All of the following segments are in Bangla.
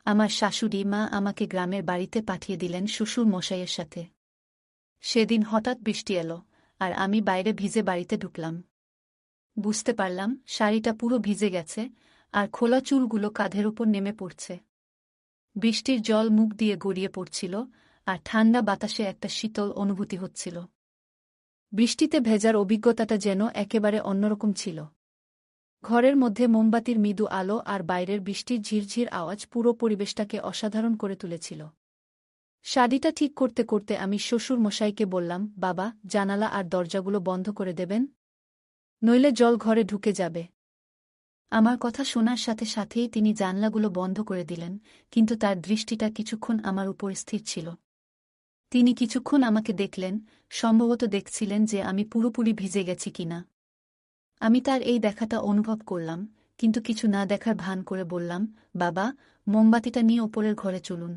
আমার শাশুড়ি মা আমাকে গ্রামের বাড়িতে পাঠিয়ে দিলেন শ্বশুর মশাইয়ের সাথে। সেদিন হঠাৎ বৃষ্টি এলো, আর আমি বাইরে ভিজে বাড়িতে ঢুকলাম। বুঝতে পারলাম শাড়িটা পুরো ভিজে গেছে, আর খোলা চুলগুলো কাঁধের ওপর নেমে পড়ছে। বৃষ্টির জল মুখ দিয়ে গড়িয়ে পড়ছিল, আর ঠান্ডা বাতাসে একটা শীতল অনুভূতি হচ্ছিল। বৃষ্টিতে ভেজার অভিজ্ঞতাটা যেন একেবারে অন্যরকম ছিল। ঘরের মধ্যে মোমবাতির মৃদু আলো আর বাইরের বৃষ্টির ঝিরঝির আওয়াজ পুরো পরিবেশটাকে অসাধারণ করে তুলেছিল। শাড়িটা ঠিক করতে করতে আমি শ্বশুর মশাইকে বললাম, বাবা, জানালা আর দরজাগুলো বন্ধ করে দেবেন, নইলে জল ঘরে ঢুকে যাবে। আমার কথা শোনার সাথে সাথেই তিনি জানলাগুলো বন্ধ করে দিলেন, কিন্তু তার দৃষ্টিটা কিছুক্ষণ আমার উপর স্থির ছিল। তিনি কিছুক্ষণ আমাকে দেখলেন, সম্ভবত দেখছিলেন যে আমি পুরোপুরি ভিজে গেছি কিনা। আমি তার এই দেখাটা অনুভব করলাম, কিন্তু কিছু না দেখার ভান করে বললাম, বাবা, মোমবাতিটা নিয়ে ওপরের ঘরে চলুন,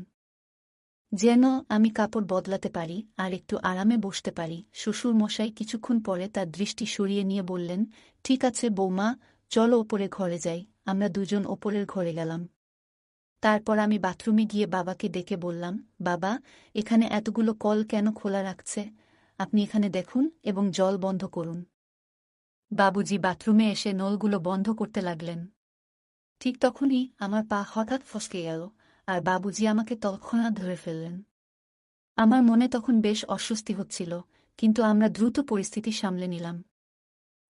যেন আমি কাপড় বদলাতে পারি আর একটু আরামে বসতে পারি। শ্বশুর মশাই কিছুক্ষণ পরে তার দৃষ্টি সরিয়ে নিয়ে বললেন, ঠিক আছে বৌমা, চলো ওপরে ঘরে যাই। আমরা দুজন ওপরের ঘরে গেলাম। তারপর আমি বাথরুমে গিয়ে বাবাকে ডেকে বললাম, বাবা, এখানে এতগুলো কল কেন খোলা রাখছে? আপনি এখানে দেখুন এবং জল বন্ধ করুন। বাবুজি বাথরুমে এসে নলগুলো বন্ধ করতে লাগলেন। ঠিক তখনই আমার পা হঠাৎ ফসকে গেল, আর বাবুজি আমাকে তৎক্ষণাৎ ধরে ফেললেন। আমার মনে তখন বেশ অস্বস্তি হচ্ছিল, কিন্তু আমরা দ্রুত পরিস্থিতি সামলে নিলাম।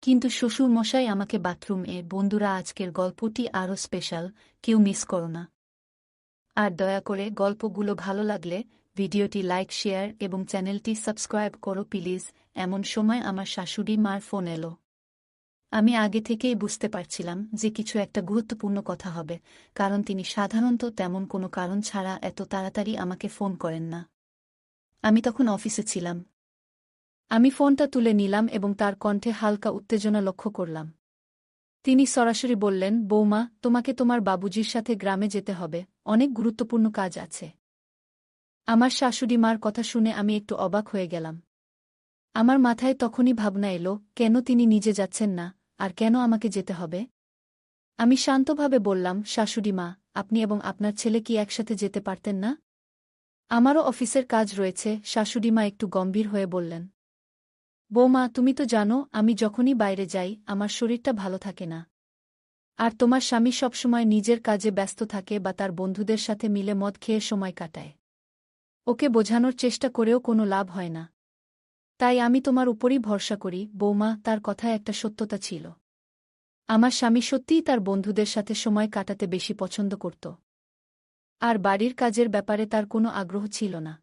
কিন্তু শ্বশুর মশাই আমাকে বাথরুমে, বন্ধুরা, আজকের গল্পটি আরও স্পেশাল, কেউ মিস করো না। আর দয়া করে গল্পগুলো ভালো লাগলে ভিডিওটি লাইক, শেয়ার এবং চ্যানেলটি সাবস্ক্রাইব করো প্লিজ। এমন সময় আমার শাশুড়ি মার ফোন এলো। আমি আগে থেকেই বুঝতে পারছিলাম যে কিছু একটা গুরুত্বপূর্ণ কথা হবে, কারণ তিনি সাধারণত তেমন কোনো কারণ ছাড়া এত তাড়াতাড়ি আমাকে ফোন করেন না। আমি তখন অফিসে ছিলাম। আমি ফোনটা তুলে নিলাম এবং তার কণ্ঠে হালকা উত্তেজনা লক্ষ্য করলাম। তিনি সরাসরি বললেন, বৌমা, তোমাকে তোমার বাবুজির সাথে গ্রামে যেতে হবে, অনেক গুরুত্বপূর্ণ কাজ আছে। আমার শাশুড়ি মার কথা শুনে আমি একটু অবাক হয়ে গেলাম। আমার মাথায় তখনই ভাবনা এলো, কেন তিনি নিজে যাচ্ছেন না, আর কেন আমাকে যেতে হবে? আমি শান্তভাবে বললাম, শাশুড়ি মা, আপনি এবং আপনার ছেলে কি একসাথে যেতে পারতেন না? আমারও অফিসের কাজ রয়েছে। শাশুড়ি মা একটু গম্ভীর হয়ে বললেন, বৌমা, তুমি তো জানো আমি যখনই বাইরে যাই আমার শরীরটা ভালো থাকে না। আর তোমার স্বামী সবসময় নিজের কাজে ব্যস্ত থাকে বা তার বন্ধুদের সাথে মিলে মদ খেয়ে সময় কাটায়। ওকে বোঝানোর চেষ্টা করেও কোনো লাভ হয় না। তাই আমি তোমার উপরই ভরসা করি। বৌমা, তার কথায় একটা সত্যতা ছিল। আমার স্বামী সত্যিই তার বন্ধুদের সাথে সময় কাটাতে বেশি পছন্দ করত, আর বাড়ির কাজের ব্যাপারে তার কোনো আগ্রহ ছিল না।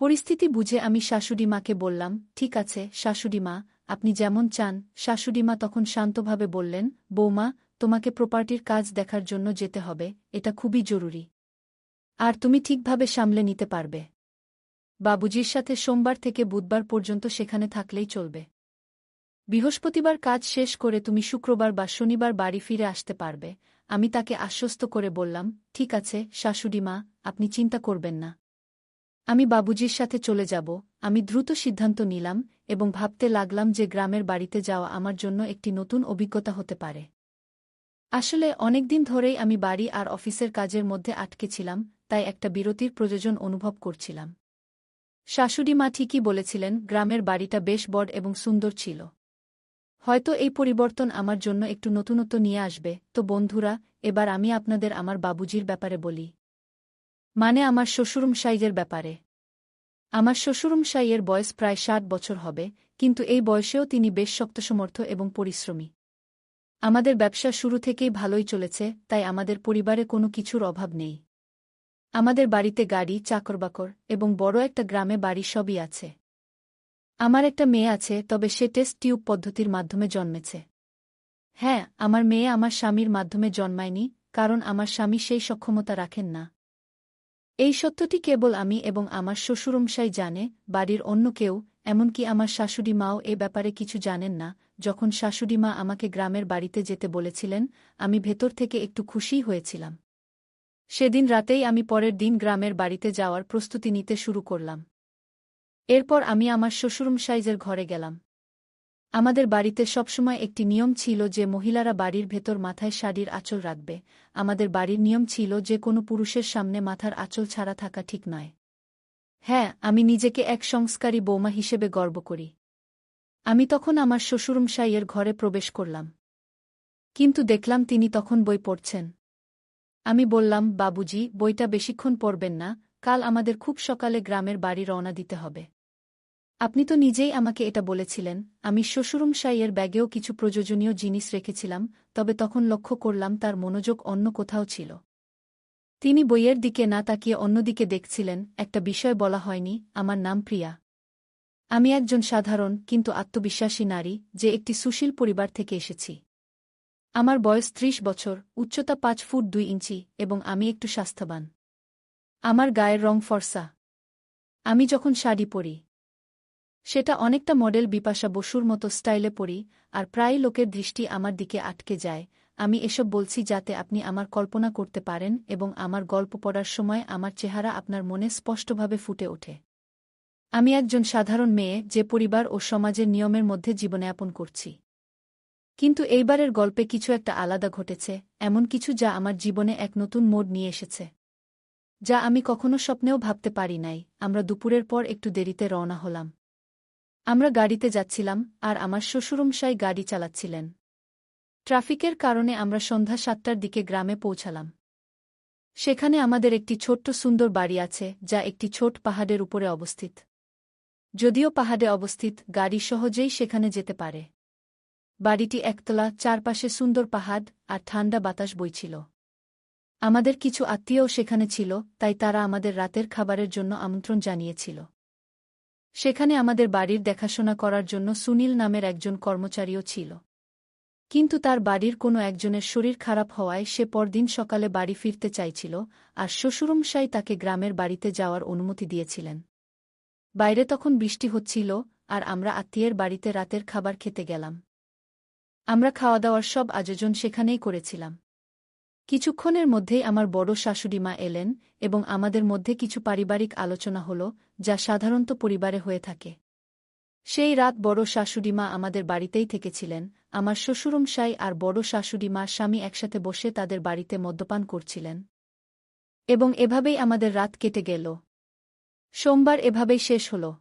পরিস্থিতি বুঝে আমি শাশুড়ি মাকে বললাম, ঠিক আছে শাশুড়ি মা, আপনি যেমন চান। শাশুড়ি মা তখন শান্তভাবে বললেন, বৌমা, তোমাকে প্রপার্টির কাজ দেখার জন্য যেতে হবে, এটা খুবই জরুরি। আর তুমি ঠিকভাবে সামলে নিতে পারবে। বাবুজির সাথে সোমবার থেকে বুধবার পর্যন্ত সেখানে থাকলেই চলবে। বৃহস্পতিবার কাজ শেষ করে তুমি শুক্রবার বা শনিবার বাড়ি ফিরে আসতে পারবে। আমি তাকে আশ্বস্ত করে বললাম, ঠিক আছে শাশুড়ি মা, আপনি চিন্তা করবেন না। আমি বাবুজির সাথে চলে যাব। আমি দ্রুত সিদ্ধান্ত নিলাম এবং ভাবতে লাগলাম যে গ্রামের বাড়িতে যাওয়া আমার জন্য একটি নতুন অভিজ্ঞতা হতে পারে। আসলে অনেকদিন ধরেই আমি বাড়ি আর অফিসের কাজের মধ্যে আটকে ছিলাম, তাই একটা বিরতির প্রয়োজন অনুভব করছিলাম। শাশুড়ি মা ঠিকই বলেছিলেন, গ্রামের বাড়িটা বেশ বড় এবং সুন্দর ছিল। হয়তো এই পরিবর্তন আমার জন্য একটু নতুনত্ব নিয়ে আসবে। তো বন্ধুরা, এবার আমি আপনাদের আমার বাবুজির ব্যাপারে বলি, মানে আমার শ্বশুরমশাইয়ের ব্যাপারে। আমার শ্বশুরমশাইয়ের বয়স প্রায় ৬০ বছর হবে, কিন্তু এই বয়সেও তিনি বেশ শক্তসমর্থ এবং পরিশ্রমী। আমাদের ব্যবসা শুরু থেকেই ভালোই চলেছে, তাই আমাদের পরিবারে কোনো কিছুর অভাব নেই। আমাদের বাড়িতে গাড়ি, চাকরবাকর এবং বড় একটা গ্রামে বাড়ি সবই আছে। আমার একটা মেয়ে আছে, তবে সে টেস্ট টিউব পদ্ধতির মাধ্যমে জন্মেছে। হ্যাঁ, আমার মেয়ে আমার স্বামীর মাধ্যমে জন্মায়নি, কারণ আমার স্বামী সেই সক্ষমতা রাখেন না। এই সত্যটি কেবল আমি এবং আমার শ্বশুরমশাই জানে, বাড়ির অন্য কেউ, এমনকি আমার শাশুড়ি মাও এ ব্যাপারে কিছু জানেন না। যখন শাশুড়ি মা আমাকে গ্রামের বাড়িতে যেতে বলেছিলেন, আমি ভেতর থেকে একটু খুশিই হয়েছিলাম। সেদিন রাতেই আমি পরের দিন গ্রামের বাড়িতে যাওয়ার প্রস্তুতি নিতে শুরু করলাম। এরপর আমি আমার শ্বশুরমশাইয়ের ঘরে গেলাম। আমাদের বাড়িতে সবসময় একটি নিয়ম ছিল যে মহিলারা বাড়ির ভেতর মাথায় শাড়ির আঁচল রাখবে। আমাদের বাড়ির নিয়ম ছিল যে কোনো পুরুষের সামনে মাথার আঁচল ছাড়া থাকা ঠিক নয়। হ্যাঁ, আমি নিজেকে এক সংস্কারী বৌমা হিসেবে গর্ব করি। আমি তখন আমার শ্বশুরমশাইয়ের ঘরে প্রবেশ করলাম। কিন্তু দেখলাম তিনি তখন বই পড়ছেন। আমি বললাম, বাবুজি, বইটা বেশিক্ষণ পড়বেন না, কাল আমাদের খুব সকালে গ্রামের বাড়ি রওনা দিতে হবে। আপনি তো নিজেই আমাকে এটা বলেছিলেন। আমি শ্বশুরমশাইয়ের ব্যাগেও কিছু প্রয়োজনীয় জিনিস রেখেছিলাম, তবে তখন লক্ষ্য করলাম তার মনোযোগ অন্য কোথাও ছিল। তিনি বইয়ের দিকে না তাকিয়ে অন্যদিকে দেখছিলেন। একটা বিষয় বলা হয়নি, আমার নাম প্রিয়া। আমি একজন সাধারণ কিন্তু আত্মবিশ্বাসী নারী, যে একটি সুশীল পরিবার থেকে এসেছি। আমার বয়স ৩০ বছর, উচ্চতা ৫ ফুট ২ ইঞ্চি এবং আমি একটু স্বাস্থ্যবান। আমার গায়ের রং ফর্সা। আমি যখন শাড়ি পরি, সেটা অনেকটা মডেল বিপাশা বসুর মতো স্টাইলে পরি, আর প্রায় লোকের দৃষ্টি আমার দিকে আটকে যায়। আমি এসব বলছি যাতে আপনি আমার কল্পনা করতে পারেন এবং আমার গল্প পড়ার সময় আমার চেহারা আপনার মনে স্পষ্টভাবে ফুটে ওঠে। আমি একজন সাধারণ মেয়ে, যে পরিবার ও সমাজের নিয়মের মধ্যে জীবনযাপন করছি। কিন্তু এইবারের গল্পে কিছু একটা আলাদা ঘটেছে, এমন কিছু যা আমার জীবনে এক নতুন মোড় নিয়ে এসেছে, যা আমি কখনো স্বপ্নেও ভাবতে পারি নাই। আমরা দুপুরের পর একটু দেরিতে রওনা হলাম। আমরা গাড়িতে যাচ্ছিলাম, আর আমার শ্বশুরমশাই গাড়ি চালাচ্ছিলেন। ট্রাফিকের কারণে আমরা সন্ধ্যা ৭টার দিকে গ্রামে পৌঁছালাম। সেখানে আমাদের একটি ছোট্ট সুন্দর বাড়ি আছে, যা একটি ছোট পাহাড়ের উপরে অবস্থিত। যদিও পাহাড়ে অবস্থিত, গাড়ি সহজেই সেখানে যেতে পারে। বাড়িটি একতলা, চারপাশে সুন্দর পাহাড় আর ঠান্ডা বাতাস বইছিল। আমাদের কিছু আত্মীয়ও সেখানে ছিল, তাই তারা আমাদের রাতের খাবারের জন্য আমন্ত্রণ জানিয়েছিল। সেখানে আমাদের বাড়ির দেখাশোনা করার জন্য সুনীল নামের একজন কর্মচারীও ছিল। কিন্তু তার বাড়ির কোনো একজনের শরীর খারাপ হওয়ায় সে পরদিন সকালে বাড়ি ফিরতে চাইছিল, আর শ্বশুরমশাই তাকে গ্রামের বাড়িতে যাওয়ার অনুমতি দিয়েছিলেন। বাইরে তখন বৃষ্টি হচ্ছিল, আর আমরা আত্মীয়ের বাড়িতে রাতের খাবার খেতে গেলাম। আমরা খাওয়া-দাওয়ার সব আয়োজন সেখানেই করেছিলাম। কিছুক্ষণের মধ্যেই আমার বড় শাশুড়ি মা এলেন, এবং আমাদের মধ্যে কিছু পারিবারিক আলোচনা হল, যা সাধারণত পরিবারে হয়ে থাকে। সেই রাত বড় শাশুড়ি মা আমাদের বাড়িতেই থেকেছিলেন। আমার শ্বশুরমশাই আর বড় শাশুড়ি মার স্বামী একসাথে বসে তাদের বাড়িতে মদ্যপান করছিলেন। এবং এভাবেই আমাদের রাত কেটে গেল। সোমবার এভাবেই শেষ হল।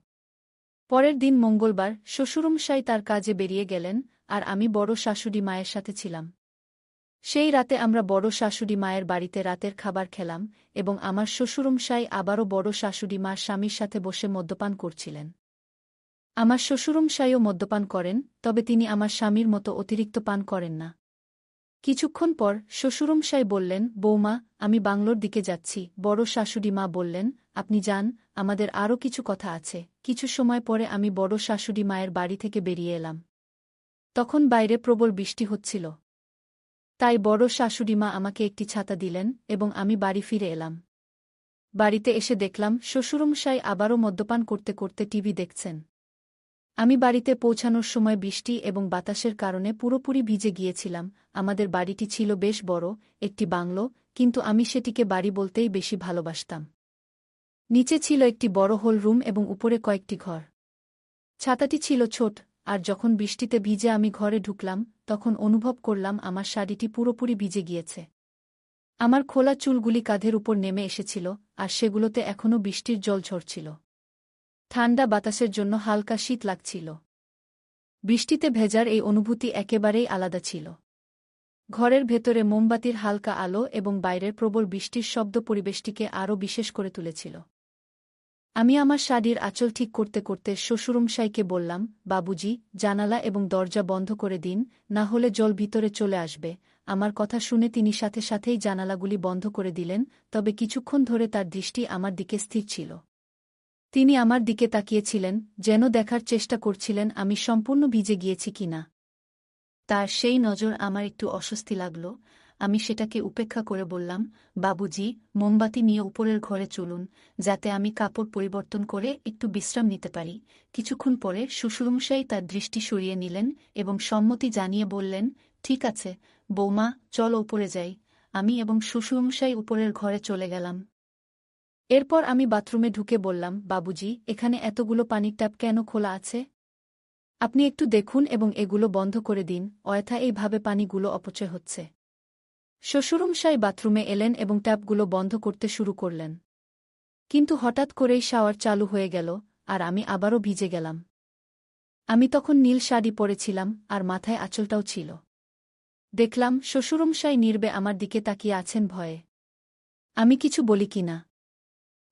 পরের দিন মঙ্গলবার, শ্বশুরমশাই তার কাজে বেরিয়ে গেলেন, আর আমি বড় শাশুড়ি মায়ের সাথে ছিলাম। সেই রাতে আমরা বড় শাশুড়ি মায়ের বাড়িতে রাতের খাবার খেলাম, এবং আমার শ্বশুরমশাই আবারও বড় শাশুড়ি মার স্বামীর সাথে বসে মদ্যপান করছিলেন। আমার শ্বশুরমশাইও মদ্যপান করেন, তবে তিনি আমার স্বামীর মতো অতিরিক্ত পান করেন না। কিছুক্ষণ পর শ্বশুরমশাই বললেন, বৌমা, আমি বাংলোর দিকে যাচ্ছি। বড় শাশুড়ি মা বললেন, আপনি যান, আমাদের আরও কিছু কথা আছে। কিছু সময় পরে আমি বড় শাশুড়ি মায়ের বাড়ি থেকে বেরিয়ে এলাম। তখন বাইরে প্রবল বৃষ্টি হচ্ছিল। তাই বড় শাশুড়িমা আমাকে একটি ছাতা দিলেন, এবং আমি বাড়ি ফিরে এলাম। বাড়িতে এসে দেখলাম শ্বশুরমশাই আবারও মদ্যপান করতে করতে টিভি দেখছেন। আমি বাড়িতে পৌঁছানোর সময় বৃষ্টি এবং বাতাসের কারণে পুরোপুরি ভিজে গিয়েছিলাম। আমাদের বাড়িটি ছিল বেশ বড়, একটি বাংলো, কিন্তু আমি সেটিকে বাড়ি বলতেই বেশি ভালোবাসতাম। নিচে ছিল একটি বড় হল রুম এবং উপরে কয়েকটি ঘর। ছাতাটি ছিল ছোট, আর যখন বৃষ্টিতে ভিজে আমি ঘরে ঢুকলাম, তখন অনুভব করলাম আমার শাড়িটি পুরোপুরি ভিজে গিয়েছে। আমার খোলা চুলগুলি কাঁধের উপর নেমে এসেছিল, আর সেগুলোতে এখনও বৃষ্টির জল ঝরছিল। ঠান্ডা বাতাসের জন্য হালকা শীত লাগছিল। বৃষ্টিতে ভেজার এই অনুভূতি একেবারেই আলাদা ছিল। ঘরের ভেতরে মোমবাতির হালকা আলো এবং বাইরের প্রবল বৃষ্টির শব্দ পরিবেশটিকে আরও বিশেষ করে তুলেছিল। আমি আমার শাড়ির আঁচল ঠিক করতে করতে শ্বশুরমশাইকে বললাম, বাবুজি, জানালা এবং দরজা বন্ধ করে দিন, না হলে জল ভিতরে চলে আসবে। আমার কথা শুনে তিনি সাথে সাথেই জানালাগুলি বন্ধ করে দিলেন, তবে কিছুক্ষণ ধরে তার দৃষ্টি আমার দিকে স্থির ছিল। তিনি আমার দিকে তাকিয়েছিলেন, যেন দেখার চেষ্টা করছিলেন আমি সম্পূর্ণ ভিজে গিয়েছি কিনা। তার সেই নজর আমার একটু অস্বস্তি লাগল। আমি সেটাকে উপেক্ষা করে বললাম, বাবুজি, মোমবাতি নিয়ে উপরের ঘরে চলুন, যাতে আমি কাপড় পরিবর্তন করে একটু বিশ্রাম নিতে পারি। কিছুক্ষণ পরে শ্বশুরমশাই তার দৃষ্টি সরিয়ে নিলেন এবং সম্মতি জানিয়ে বললেন, ঠিক আছে, বৌমা, চলো উপরে যাই। আমি এবং শ্বশুরমশাই উপরের ঘরে চলে গেলাম। এরপর আমি বাথরুমে ঢুকে বললাম, বাবুজি, এখানে এতগুলো পানির ট্যাপ কেন খোলা আছে? আপনি একটু দেখুন এবং এগুলো বন্ধ করে দিন, অযথা এইভাবে পানিগুলো অপচয় হচ্ছে। শ্বশুরমশাই বাথরুমে এলেন এবং ট্যাপগুলো বন্ধ করতে শুরু করলেন। কিন্তু হঠাৎ করেই শাওয়ার চালু হয়ে গেল, আর আমি আবারও ভিজে গেলাম। আমি তখন নীল শাড়ি পরেছিলাম, আর মাথায় আঁচলটাও ছিল। দেখলাম শ্বশুরমশাই নীরবে আমার দিকে তাকিয়ে আছেন ভয়ে। আমি কিছু বলি কিনা।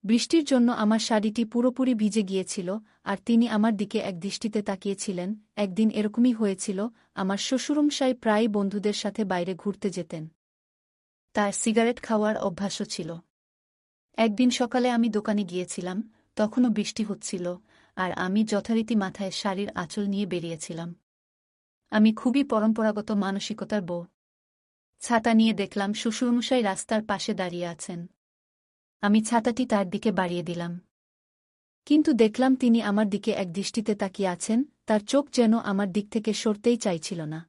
বৃষ্টির জন্য আমার শাড়িটি পুরোপুরি ভিজে গিয়েছিল, আর তিনি আমার দিকে এক দৃষ্টিতে তাকিয়েছিলেন। একদিন এরকমই হয়েছিল, আমার শ্বশুরমশাই প্রায়ই বন্ধুদের সাথে বাইরে ঘুরতে যেতেন। তার সিগারেট খাওয়ার অভ্যাসও ছিল। একদিন সকালে আমি দোকানে গিয়েছিলাম, তখনও বৃষ্টি হচ্ছিল, আর আমি যথারীতি মাথায় শাড়ির আঁচল নিয়ে বেরিয়েছিলাম। আমি খুবই পরম্পরাগত মানসিকতার বউ। ছাতা নিয়ে দেখলাম শ্বশুরমশাই রাস্তার পাশে দাঁড়িয়ে আছেন। আমি ছাতাটি তার দিকে বাড়িয়ে দিলাম। কিন্তু দেখলাম তিনি আমার দিকে এক দৃষ্টিতে তাকিয়ে আছেন, তার চোখ যেন আমার দিক থেকে সরতেই চাইছিল না।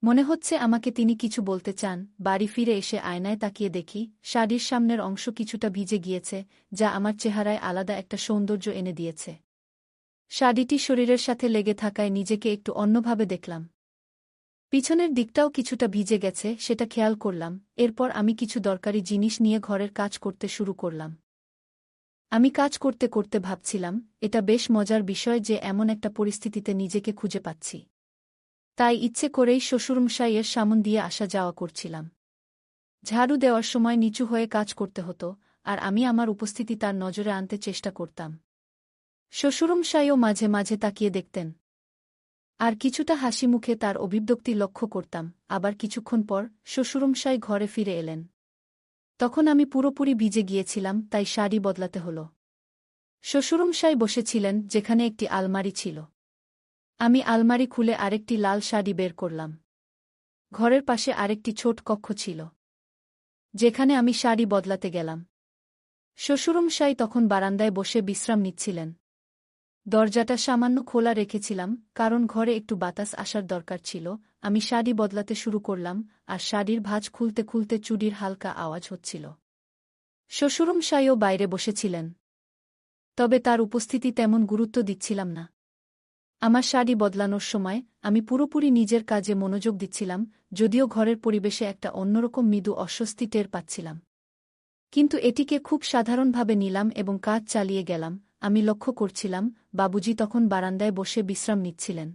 মনে হচ্ছে আমাকে তিনি কিছু বলতে চান। বাড়ি ফিরে এসে আয়নায় তাকিয়ে দেখি শাড়ির সামনের অংশ কিছুটা ভিজে গিয়েছে, যা আমার চেহারায় আলাদা একটা সৌন্দর্য এনে দিয়েছে। শাড়িটি শরীরের সাথে লেগে থাকায় নিজেকে একটু অন্যভাবে দেখলাম। পিছনের দিকটাও কিছুটা ভিজে গেছে, সেটা খেয়াল করলাম। এরপর আমি কিছু দরকারি জিনিস নিয়ে ঘরের কাজ করতে শুরু করলাম। আমি কাজ করতে করতে ভাবছিলাম, এটা বেশ মজার বিষয় যে এমন একটা পরিস্থিতিতে নিজেকে খুঁজে পাচ্ছি। তাই ইচ্ছে করেই শ্বশুরমশাইয়ের সামন দিয়ে আসা যাওয়া করছিলাম। ঝাড়ু দেওয়ার সময় নিচু হয়ে কাজ করতে হতো, আর আমি আমার উপস্থিতি তার নজরে আনতে চেষ্টা করতাম। শ্বশুরমশাইও মাঝে মাঝে তাকিয়ে দেখতেন, আর কিছুটা হাসি মুখে তার অভিব্যক্তি লক্ষ্য করতাম। আবার কিছুক্ষণ পর শ্বশুরমশাই ঘরে ফিরে এলেন। তখন আমি পুরোপুরি ভিজে গিয়েছিলাম, তাই শাড়ি বদলাতে হলো। শ্বশুরমশাই বসেছিলেন যেখানে একটি আলমারি ছিল। আমি আলমারি খুলে আরেকটি লাল শাড়ি বের করলাম। ঘরের পাশে আরেকটি ছোট কক্ষ ছিল, যেখানে আমি শাড়ি বদলাতে গেলাম। শ্বশুরমশাই তখন বারান্দায় বসে বিশ্রাম নিচ্ছিলেন। দরজাটা সামান্য খোলা রেখেছিলাম, কারণ ঘরে একটু বাতাস আসার দরকার ছিল। আমি শাড়ি বদলাতে শুরু করলাম, আর শাড়ির ভাঁজ খুলতে খুলতে চুড়ির হালকা আওয়াজ হচ্ছিল। শ্বশুরমশাইও বাইরে বসেছিলেন, তবে তার উপস্থিতি তেমন গুরুত্ব দিচ্ছিলাম না। আমার শাড়ি বদলানোর সময় আমি পুরোপুরি নিজের কাজে মনোযোগ দিচ্ছিলাম, যদিও ঘরের পরিবেশে একটা অন্যরকম মৃদু অস্বস্তি টের পাচ্ছিলাম। কিন্তু এটিকে খুব সাধারণভাবে নিলাম এবং কাজ চালিয়ে গেলাম। আমি লক্ষ্য করছিলাম, বাবুজি তখন বারান্দায় বসে বিশ্রাম নিচ্ছিলেন।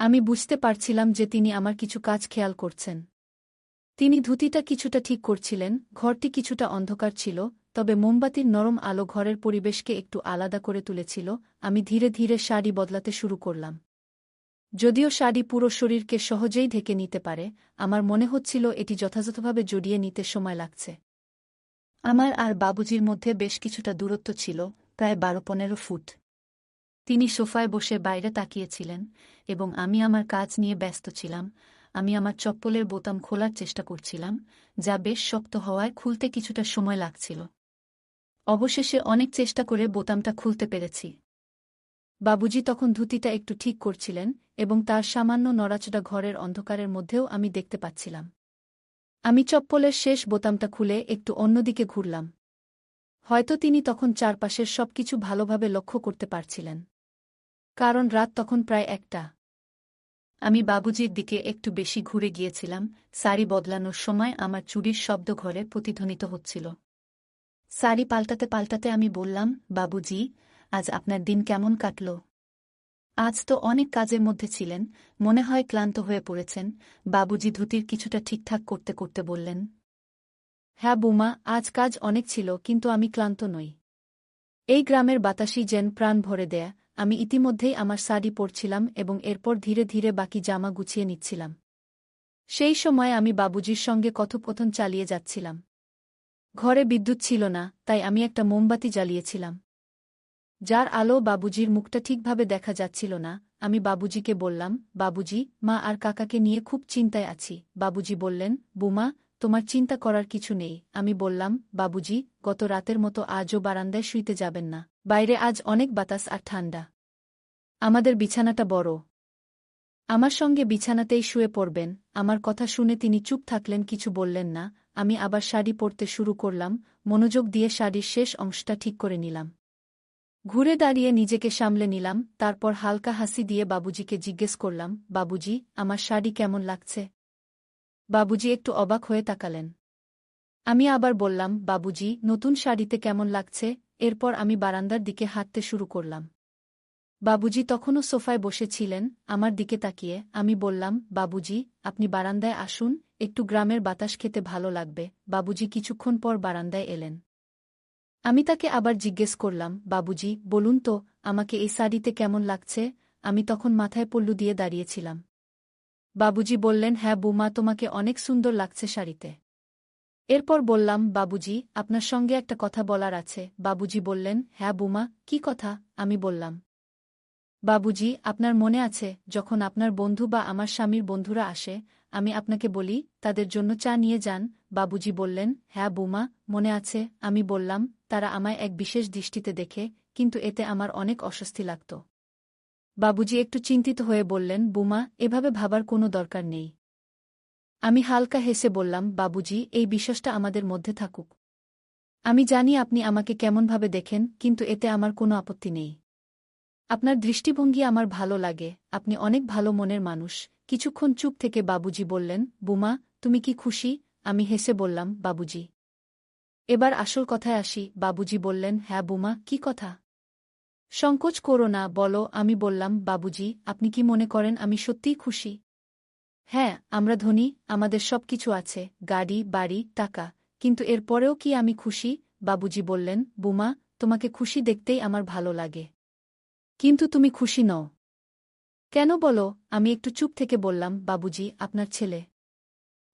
আমি বুঝতে পারছিলাম যে তিনি আমার কিছু কাজ খেয়াল করছেন। তিনি ধুতিটা কিছুটা ঠিক করছিলেন। ঘরটি কিছুটা অন্ধকার ছিল, তবে মোমবাতির নরম আলো ঘরের পরিবেশকে একটু আলাদা করে তুলেছিল। আমি ধীরে ধীরে শাড়ি বদলাতে শুরু করলাম। যদিও শাড়ি পুরো শরীরকে সহজেই ঢেকে নিতে পারে, আমার মনে হচ্ছিল এটি যথাযথভাবে জড়িয়ে নিতে সময় লাগছে। আমার আর বাবুজির মধ্যে বেশ কিছুটা দূরত্ব ছিল, প্রায় 12-15 ফুট। তিনি সোফায় বসে বাইরে তাকিয়েছিলেন, এবং আমি আমার কাজ নিয়ে ব্যস্ত ছিলাম। আমি আমার চপ্পলের বোতাম খোলার চেষ্টা করছিলাম, যা বেশ শক্ত হওয়ায় খুলতে কিছুটা সময় লাগছিল। অবশেষে অনেক চেষ্টা করে বোতামটা খুলতে পেরেছি। বাবুজি তখন ধুতিটা একটু ঠিক করছিলেন, এবং তার সামান্য নড়াচড়া ঘরের অন্ধকারের মধ্যেও আমি দেখতে পাচ্ছিলাম। আমি চপ্পলের শেষ বোতামটা খুলে একটু অন্যদিকে ঘুরলাম। হয়তো তিনি তখন চারপাশের সবকিছু ভালোভাবে লক্ষ্য করতে পারছিলেন, কারণ রাত তখন প্রায় 1টা। আমি বাবুজির দিকে একটু বেশি ঘুরে গিয়েছিলাম। শাড়ি বদলানোর সময় আমার চুড়ির শব্দ ঘরে প্রতিধ্বনিত হচ্ছিল। শাড়ি পাল্টাতে পাল্টাতে আমি বললাম, বাবুজি, আজ আপনার দিন কেমন কাটল? আজ তো অনেক কাজের মধ্যে ছিলেন, মনে হয় ক্লান্ত হয়ে পড়েছেন। বাবুজি ধুতির কিছুটা ঠিকঠাক করতে করতে বললেন। হ্যাঁ বৌমা, আজ কাজ অনেক ছিল, কিন্তু আমি ক্লান্ত নই। এই গ্রামের বাতাসই যেন প্রাণ ভরে দেয়া। আমি ইতিমধ্যেই আমার শাড়ি পরছিলাম এবং এরপর ধীরে ধীরে বাকি জামা গুছিয়ে নিচ্ছিলাম। সেই সময় আমি বাবুজির সঙ্গে কথোপকথন চালিয়ে যাচ্ছিলাম। ঘরে বিদ্যুৎ ছিল না, তাই আমি একটা মোমবাতি জ্বালিয়েছিলাম, যার আলো বাবুজির মুখটা ঠিকভাবে দেখা যাচ্ছিল না। আমি বাবুজিকে বললাম, বাবুজি, মা আর কাকাকে নিয়ে খুব চিন্তায় আছি। বাবুজি বললেন, বুমা, তোমার চিন্তা করার কিছু নেই। আমি বললাম, বাবুজি, গত রাতের মতো আজও বারান্দায় শুইতে যাবেন না। বাইরে আজ অনেক বাতাস আর ঠান্ডা। আমাদের বিছানাটা বড়। আমার সঙ্গে বিছানাতেই শুয়ে পড়বেন। আমার কথা শুনে তিনি চুপ থাকলেন, কিছু বললেন না। আমি আবার শাড়ি পরতে শুরু করলাম, মনোযোগ দিয়ে শাড়ির শেষ অংশটা ঠিক করে নিলাম। ঘুরে দাঁড়িয়ে নিজেকে সামলে নিলাম, তারপর হালকা হাসি দিয়ে বাবুজিকে জিজ্ঞেস করলাম, বাবুজি, আমার শাড়ি কেমন লাগছে? বাবুজি একটু অবাক হয়ে তাকালেন। আমি আবার বললাম, বাবুজি, নতুন শাড়িতে কেমন লাগছে? এরপর আমি বারান্দার দিকে হাঁটতে শুরু করলাম। বাবুজি তখনও সোফায় বসেছিলেন, আমার দিকে তাকিয়ে। আমি বললাম, বাবুজি, আপনি বারান্দায় আসুন, একটু গ্রামের বাতাস খেতে ভালো লাগবে। বাবুজি কিছুক্ষণ পর বারান্দায় এলেন। আমি তাকে আবার জিজ্ঞেস করলাম, বাবুজি, বলুন তো, আমাকে এই শাড়িতে কেমন লাগছে? আমি তখন মাথায় পল্লু দিয়ে দাঁড়িয়েছিলাম। বাবুজি বললেন, হ্যাঁ বুমা, তোমাকে অনেক সুন্দর লাগছে শাড়িতে। এরপর বললাম, বাবুজি, আপনার সঙ্গে একটা কথা বলার আছে। বাবুজি বললেন, হ্যাঁ বুমা, কী কথা? আমি বললাম, বাবুজি, আপনার মনে আছে যখন আপনার বন্ধু বা আমার স্বামীর বন্ধুরা আসে, আমি আপনাকে বলি তাদের জন্য চা নিয়ে যান? বাবুজি বললেন, হ্যাঁ বুমা, মনে আছে। আমি বললাম, তারা আমায় এক বিশেষ দৃষ্টিতে দেখে, কিন্তু এতে আমার অনেক অস্বস্তি লাগত। বাবুজি একটু চিন্তিত হয়ে বললেন, বুমা, এভাবে ভাবার কোনো দরকার নেই। আমি হালকা হেসে বললাম, বাবুজি, এই বিশ্বাসটা আমাদের মধ্যে থাকুক। আমি জানি আপনি আমাকে কেমনভাবে দেখেন, কিন্তু এতে আমার কোনো আপত্তি নেই। আপনার দৃষ্টিভঙ্গি আমার ভালো লাগে, আপনি অনেক ভালো মনের মানুষ। কিছুক্ষণ চুপ থেকে বাবুজি বললেন, বুমা, তুমি কি খুশি? আমি হেসে বললাম, বাবুজি। এবার আসল কথায় আসি। বাবুজি বললেন, হ্যাঁ বুমা, কি কথা? সংকোচ করো না, বলো। আমি বললাম, বাবুজি, আপনি কি মনে করেন আমি সত্যিই খুশি? হ্যাঁ, আমরা ধনী, আমাদের সব কিছু আছে, গাড়ি, বাড়ি, টাকা। কিন্তু এরপরেও কি আমি খুশি? বাবুজি বললেন, বুমা, তোমাকে খুশি দেখতেই আমার ভালো লাগে। কিন্তু তুমি খুশি নও। কেন বলো? আমি একটু চুপ থেকে বললাম, বাবুজি, আপনার ছেলে।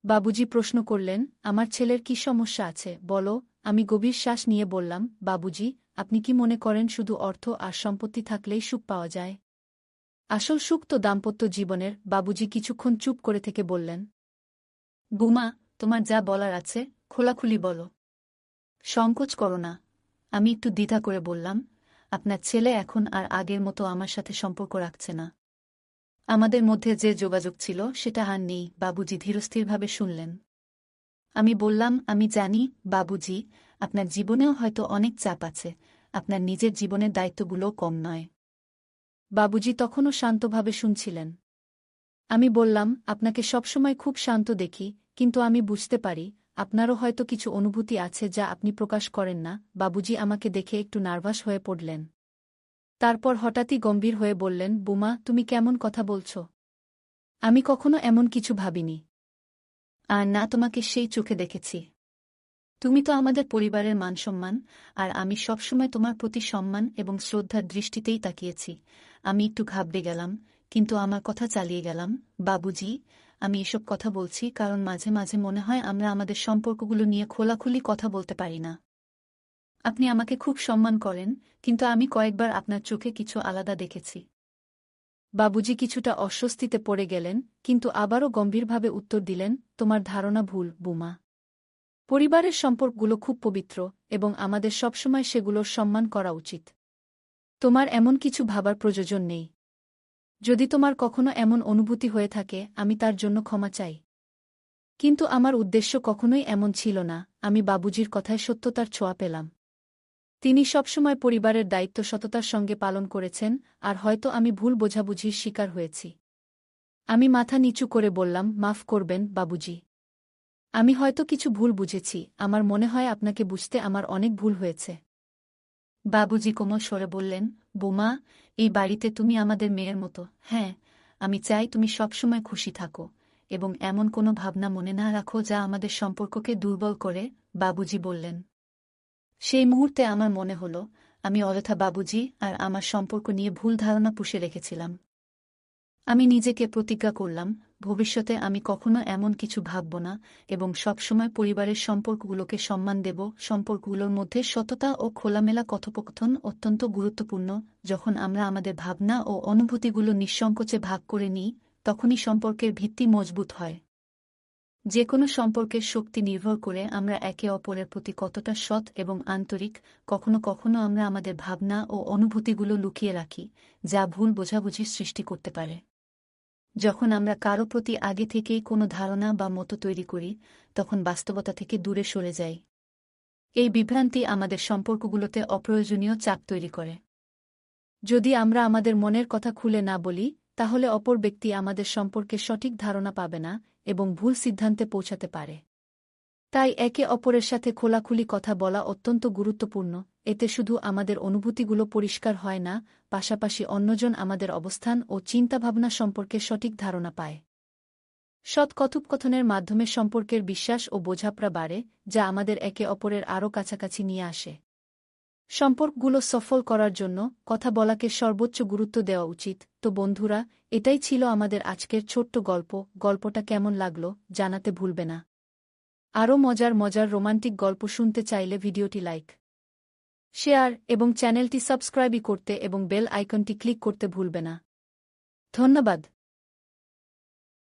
বাবুজি প্রশ্ন করলেন, আমার ছেলের কি সমস্যা আছে বলো? আমি গভীর শ্বাস নিয়ে বললাম, বাবুজি, আপনি কি মনে করেন শুধু অর্থ আর সম্পত্তি থাকলেই সুখ পাওয়া যায়? আসল সুখ তো দাম্পত্য জীবনের। বাবুজি কিছুক্ষণ চুপ করে থেকে বললেন, বুমা, তোমার যা বলার আছে খোলাখুলি বলো। সংকোচ করো না। আমি একটু দ্বিধা করে বললাম, আপনার ছেলে এখন আর আগের মতো আমার সাথে সম্পর্ক রাখছে না। আমাদের মধ্যে যে যোগাযোগ ছিল সেটা আর নেই। বাবুজি ধীরস্থিরভাবে শুনলেন। আমি বললাম, আমি জানি বাবুজি, আপনার জীবনেও হয়তো অনেক চাপ আছে, আপনার নিজের জীবনের দায়িত্বগুলোও কম নয়। বাবুজি তখনও শান্তভাবে শুনছিলেন। আমি বললাম, আপনাকে সবসময় খুব শান্ত দেখি, কিন্তু আমি বুঝতে পারি আপনারও হয়তো কিছু অনুভূতি আছে যা আপনি প্রকাশ করেন না। বাবুজি আমাকে দেখে একটু নার্ভাস হয়ে পড়লেন। তারপর হঠাৎই গম্ভীর হয়ে বললেন, বুমা, তুমি কেমন কথা বলছ? আমি কখনো এমন কিছু ভাবিনি। আর না তোমাকে সেই চোখে দেখেছি। তুমি তো আমাদের পরিবারের মানসম্মান, আর আমি সবসময় তোমার প্রতি সম্মান এবং শ্রদ্ধার দৃষ্টিতেই তাকিয়েছি। আমি একটু ঘাবড়ে গেলাম, কিন্তু আমার কথা চালিয়ে গেলাম, বাবুজি, আমি এসব কথা বলছি কারণ মাঝে মাঝে মনে হয় আমরা আমাদের সম্পর্কগুলো নিয়ে খোলাখুলি কথা বলতে পারি না। আপনি আমাকে খুব সম্মান করেন, কিন্তু আমি কয়েকবার আপনার চোখে কিছু আলাদা দেখেছি। বাবুজি কিছুটা অস্বস্তিতে পড়ে গেলেন, কিন্তু আবারও গম্ভীরভাবে উত্তর দিলেন, তোমার ধারণা ভুল, বুমা। পরিবারের সম্পর্কগুলো খুব পবিত্র, এবং আমাদের সবসময় সেগুলোর সম্মান করা উচিত। তোমার এমন কিছু ভাবার প্রয়োজন নেই। যদি তোমার কখনো এমন অনুভূতি হয়ে থাকে, আমি তার জন্য ক্ষমা চাই। কিন্তু আমার উদ্দেশ্য কখনোই এমন ছিল না। আমি বাবুজির কথায় সত্যতার ছোঁয়া পেলাম। তিনি সবসময় পরিবারের দায়িত্ব সততার সঙ্গে পালন করেছেন, আর হয়তো আমি ভুল বোঝাবুঝির শিকার হয়েছি। আমি মাথা নিচু করে বললাম, মাফ করবেন বাবুজি। আমি হয়তো কিছু ভুল বুঝেছি, আমার মনে হয় আপনাকে বুঝতে আমার অনেক ভুল হয়েছে। বাবুজি কোমল স্বরে বললেন, বুমা, এই বাড়িতে তুমি আমাদের মেয়ের মতো। হ্যাঁ, আমি চাই তুমি সবসময় খুশি থাকো, এবং এমন কোনো ভাবনা মনে না রাখো যা আমাদের সম্পর্ককে দুর্বল করে। বাবুজি বললেন। সেই মুহূর্তে আমার মনে হলো, আমি অযথা বাবুজি আর আমার সম্পর্ক নিয়ে ভুল ধারণা পুষে রেখেছিলাম। আমি নিজেকে প্রতিজ্ঞা করলাম, ভবিষ্যতে আমি কখনো এমন কিছু ভাবব না, এবং সবসময় পরিবারের সম্পর্কগুলোকে সম্মান দেব। সম্পর্কগুলোর মধ্যে সততা ও খোলামেলা কথোপকথন অত্যন্ত গুরুত্বপূর্ণ। যখন আমরা আমাদের ভাবনা ও অনুভূতিগুলো নিঃসংকোচে ভাগ করে নিই, তখনই সম্পর্কের ভিত্তি মজবুত হয়। যে কোনো সম্পর্কের শক্তি নির্ভর করে আমরা একে অপরের প্রতি কতটা সৎ এবং আন্তরিক। কখনো কখনো আমরা আমাদের ভাবনা ও অনুভূতিগুলো লুকিয়ে রাখি, যা ভুল বোঝাবুঝির সৃষ্টি করতে পারে। যখন আমরা কারো প্রতি আগে থেকেই কোনো ধারণা বা মতো তৈরি করি, তখন বাস্তবতা থেকে দূরে সরে যাই। এই বিভ্রান্তি আমাদের সম্পর্কগুলোতে অপ্রয়োজনীয় চাপ তৈরি করে। যদি আমরা আমাদের মনের কথা খুলে না বলি তাহলে অপর ব্যক্তি আমাদের সম্পর্কে সঠিক ধারণা পাবে না এবং ভুল সিদ্ধান্তে পৌঁছাতে পারে। তাই একে অপরের সাথে খোলাখুলি কথা বলা অত্যন্ত গুরুত্বপূর্ণ। এতে শুধু আমাদের অনুভূতিগুলো পরিষ্কার হয় না, পাশাপাশি অন্যজন আমাদের অবস্থান ও চিন্তাভাবনা সম্পর্কে সঠিক ধারণা পায়। সৎ কথোপকথনের মাধ্যমে সম্পর্কের বিশ্বাস ও বোঝাপড়া বাড়ে, যা আমাদের একে অপরের আরও কাছাকাছি নিয়ে আসে। সম্পর্কগুলো সফল করার জন্য কথা বলাকে সর্বোচ্চ গুরুত্ব দেওয়া উচিত। তো বন্ধুরা, এটাই ছিল আমাদের আজকের ছোট্ট গল্প। গল্পটা কেমন লাগলো জানাতে ভুলবে না। আরও মজার মজার রোমান্টিক গল্প শুনতে চাইলে ভিডিওটি লাইক, শেয়ার এবং চ্যানেলটি সাবস্ক্রাইব করতে এবং বেল আইকনটি ক্লিক করতে ভুলবে না। ধন্যবাদ।